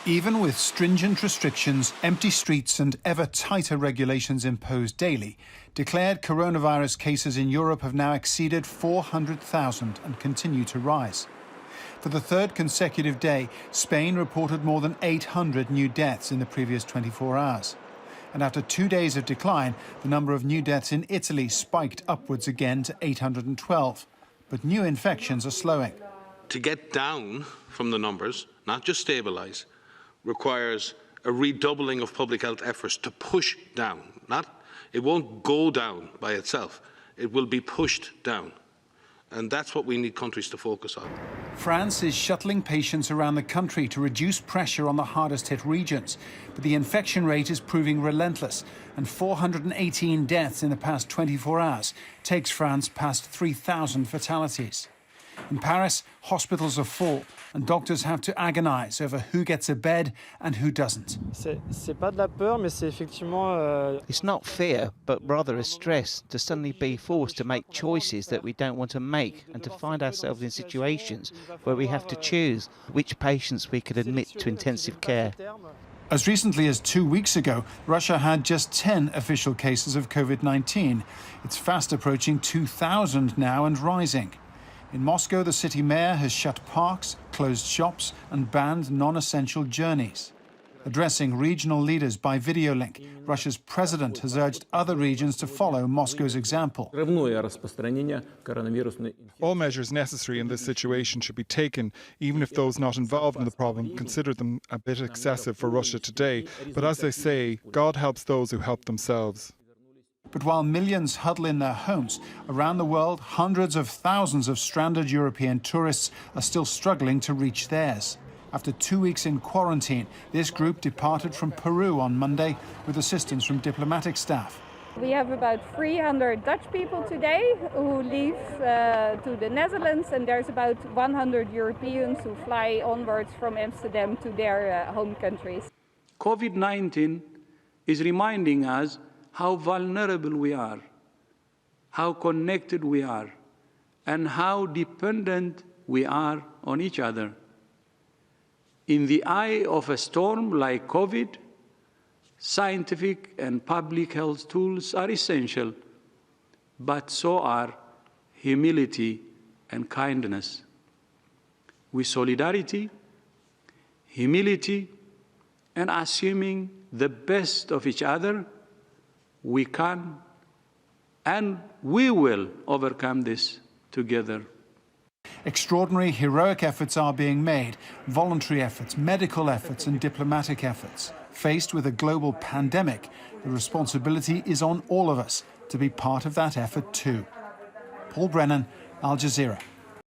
Even with stringent restrictions, empty streets and ever tighter regulations imposed daily, declared coronavirus cases in Europe have now exceeded 400,000 and continue to rise. For the third consecutive day, Spain reported more than 800 new deaths in the previous 24 hours. And after 2 days of decline, the number of new deaths in Italy spiked upwards again to 812. But new infections are slowing. To get down from the numbers, not just stabilise, requires a redoubling of public health efforts to push down. It won't go down by itself. It will be pushed down. And that's what we need countries to focus on. France is shuttling patients around the country to reduce pressure on the hardest-hit regions. But the infection rate is proving relentless, and 418 deaths in the past 24 hours takes France past 3,000 fatalities. In Paris, hospitals are full, and doctors have to agonize over who gets a bed and who doesn't. It's not fear, but rather a stress to suddenly be forced to make choices that we don't want to make, and to find ourselves in situations where we have to choose which patients we could admit to intensive care. As recently as 2 weeks ago, Russia had just 10 official cases of COVID-19. It's fast approaching 2,000 now and rising. In Moscow, the city mayor has shut parks, closed shops and banned non-essential journeys. Addressing regional leaders by video link, Russia's president has urged other regions to follow Moscow's example. All measures necessary in this situation should be taken, even if those not involved in the problem consider them a bit excessive for Russia today. But as they say, God helps those who help themselves. But while millions huddle in their homes, around the world, hundreds of thousands of stranded European tourists are still struggling to reach theirs. After 2 weeks in quarantine, this group departed from Peru on Monday with assistance from diplomatic staff. We have about 300 Dutch people today who leave to the Netherlands, and there's about 100 Europeans who fly onwards from Amsterdam to their home countries. COVID-19 is reminding us how vulnerable we are, how connected we are, and how dependent we are on each other. In the eye of a storm like COVID, scientific and public health tools are essential, but so are humility and kindness. With solidarity, humility, and assuming the best of each other, we can and we will overcome this together. Extraordinary heroic efforts are being made, voluntary efforts, medical efforts and diplomatic efforts. Faced with a global pandemic, the responsibility is on all of us to be part of that effort too. Paul Brennan, Al Jazeera.